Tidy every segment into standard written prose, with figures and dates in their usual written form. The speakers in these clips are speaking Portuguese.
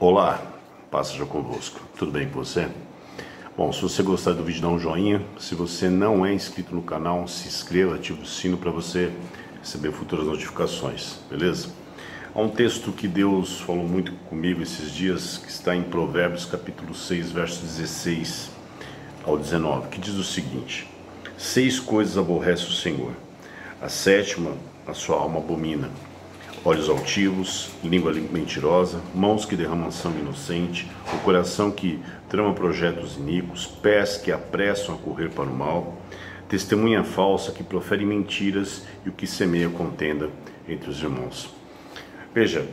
Olá, paz seja convosco. Tudo bem com você? Bom, se você gostar do vídeo, dá um joinha. Se você não é inscrito no canal, se inscreva, ative o sino para você receber futuras notificações, beleza? Há um texto que Deus falou muito comigo esses dias, que está em Provérbios capítulo 6, versos 16 ao 19, que diz o seguinte: 6 coisas aborrece o Senhor, a sétima a sua alma abomina: olhos altivos, língua mentirosa, mãos que derramam sangue inocente, o coração que trama projetos iníquos, pés que apressam a correr para o mal, testemunha falsa que profere mentiras e o que semeia contenda entre os irmãos. Veja,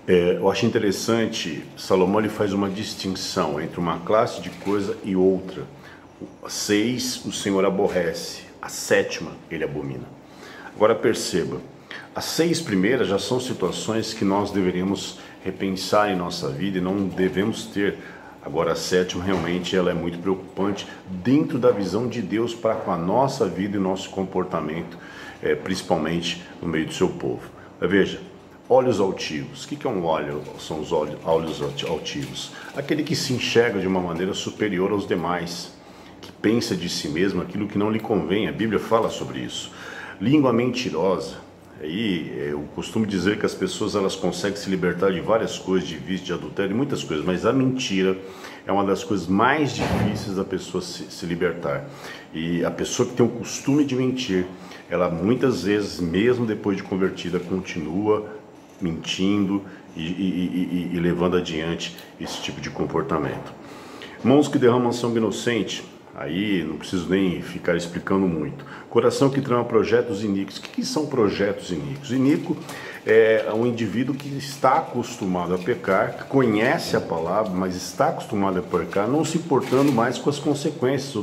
eu acho interessante, Salomão ele faz uma distinção entre uma classe de coisa e outra. 6 o Senhor aborrece, a sétima ele abomina. Agora perceba, as 6 primeiras já são situações que nós deveríamos repensar em nossa vida e não devemos ter. Agora a sétima realmente ela é muito preocupante dentro da visão de Deus para com a nossa vida e nosso comportamento, principalmente no meio do seu povo. Veja, olhos altivos. O que é um olho? São os olhos altivos. Aquele que se enxerga de uma maneira superior aos demais, que pensa de si mesmo aquilo que não lhe convém. A Bíblia fala sobre isso. Língua mentirosa. Aí eu costumo dizer que as pessoas elas conseguem se libertar de várias coisas, de vício, de adultério, muitas coisas, mas a mentira é uma das coisas mais difíceis da pessoa se libertar. E a pessoa que tem o costume de mentir, ela muitas vezes, mesmo depois de convertida, continua mentindo e levando adiante esse tipo de comportamento. Mãos que derramam sangue inocente. Aí não preciso nem ficar explicando muito. Coração que trama projetos iníquos. O que são projetos iníquos? Iníquo é um indivíduo que está acostumado a pecar, que conhece a palavra, mas está acostumado a pecar, não se importando mais com as consequências,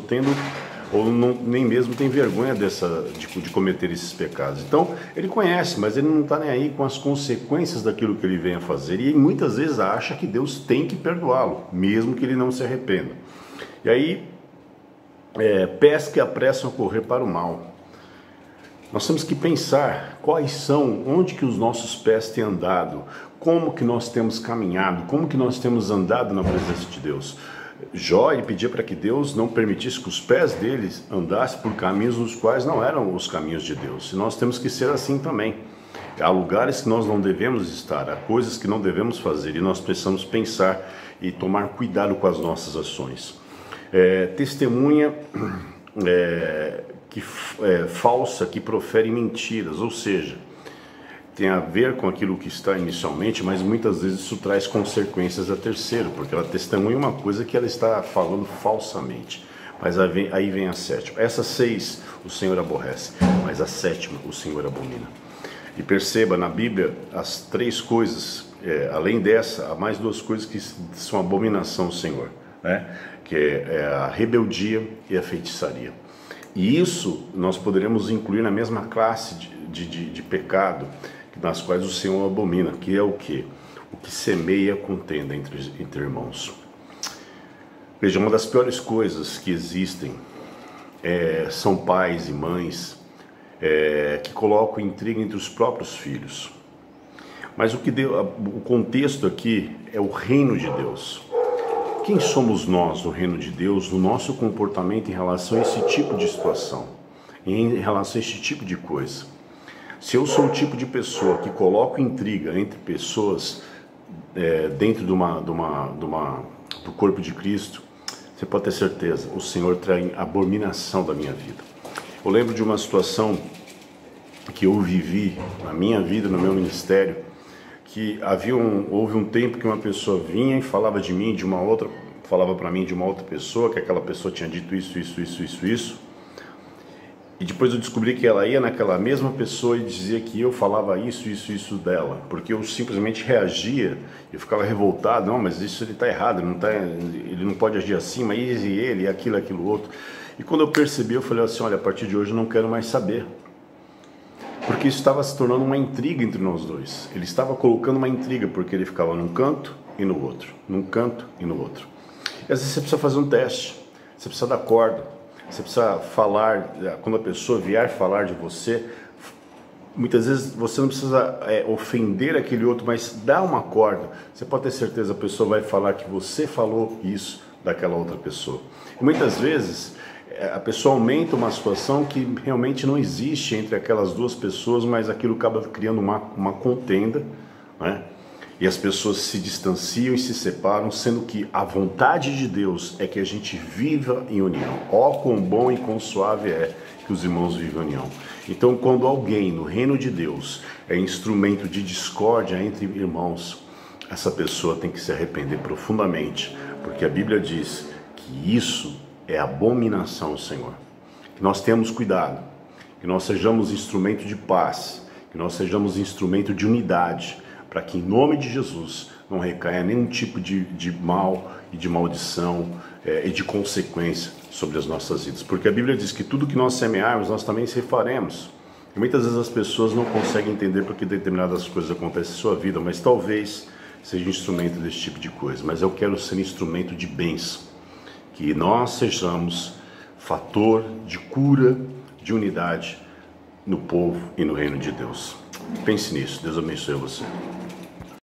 nem mesmo tem vergonha de cometer esses pecados. Então, ele conhece, mas ele não está nem aí com as consequências daquilo que ele vem a fazer. E muitas vezes acha que Deus tem que perdoá-lo, mesmo que ele não se arrependa. E aí, pés que apressam a correr para o mal. Nós temos que pensar onde que os nossos pés têm andado, como que nós temos caminhado, como que nós temos andado na presença de Deus. Jó pedia para que Deus não permitisse que os pés deles andassem por caminhos nos quais não eram os caminhos de Deus. E nós temos que ser assim também. Há lugares que nós não devemos estar, há coisas que não devemos fazer e nós precisamos pensar e tomar cuidado com as nossas ações. Testemunha falsa que profere mentiras, ou seja, tem a ver com aquilo que está inicialmente, mas muitas vezes isso traz consequências a terceiro, porque ela testemunha uma coisa que ela está falando falsamente. Mas aí vem a sétima. Essas 6 o Senhor aborrece, mas a sétima o Senhor abomina. E perceba, na Bíblia, as 3 coisas, além dessa, há mais 2 coisas que são abominação ao Senhor, né? Que é a rebeldia e a feitiçaria. E isso nós poderemos incluir na mesma classe de pecado nas quais o Senhor abomina, que é o quê? O que semeia contenda entre irmãos. Veja, uma das piores coisas que existem são pais e mães que colocam intriga entre os próprios filhos. Mas o contexto aqui é o reino de Deus. Quem somos nós no reino de Deus, no nosso comportamento em relação a esse tipo de situação, em relação a esse tipo de coisa? Se eu sou o tipo de pessoa que coloco intriga entre pessoas dentro do corpo de Cristo, você pode ter certeza, o Senhor traz abominação da minha vida. Eu lembro de uma situação que eu vivi na minha vida, no meu ministério, que houve um tempo que uma pessoa vinha e falava de mim, falava para mim de uma outra pessoa, que aquela pessoa tinha dito isso. E depois eu descobri que ela ia naquela mesma pessoa e dizia que eu falava isso dela, porque eu simplesmente reagia, eu ficava revoltado. Não, mas isso ele está errado, ele não pode agir assim, mas ele, aquilo outro. E quando eu percebi, eu falei assim: olha, a partir de hoje eu não quero mais saber. Porque isso estava se tornando uma intriga entre nós dois. Ele estava colocando uma intriga, porque ele ficava num canto e no outro, num canto e no outro. E às vezes você precisa fazer um teste, você precisa dar corda, você precisa falar, quando a pessoa vier falar de você, Muitas vezes você não precisa ofender aquele outro, mas dá uma corda. Você pode ter certeza, a pessoa vai falar que você falou isso daquela outra pessoa. E muitas vezes a pessoa aumenta uma situação que realmente não existe entre aquelas duas pessoas, mas aquilo acaba criando uma contenda, né? E as pessoas se distanciam e se separam, sendo que a vontade de Deus é que a gente viva em união. Ó, quão bom e quão suave é que os irmãos vivam em união. Então, quando alguém no reino de Deus é instrumento de discórdia entre irmãos, essa pessoa tem que se arrepender profundamente, porque a Bíblia diz que isso é abominação ao Senhor. Que nós tenhamos cuidado, que nós sejamos instrumento de paz, que nós sejamos instrumento de unidade, para que em nome de Jesus não recaia nenhum tipo de mal e de maldição e de consequência sobre as nossas vidas. Porque a Bíblia diz que tudo que nós semearmos, nós também ceifaremos. E muitas vezes as pessoas não conseguem entender porque determinadas coisas acontecem em sua vida, mas talvez seja instrumento desse tipo de coisa. Mas eu quero ser instrumento de bênção. Que nós sejamos fator de cura, de unidade no povo e no reino de Deus. Pense nisso. Deus abençoe você.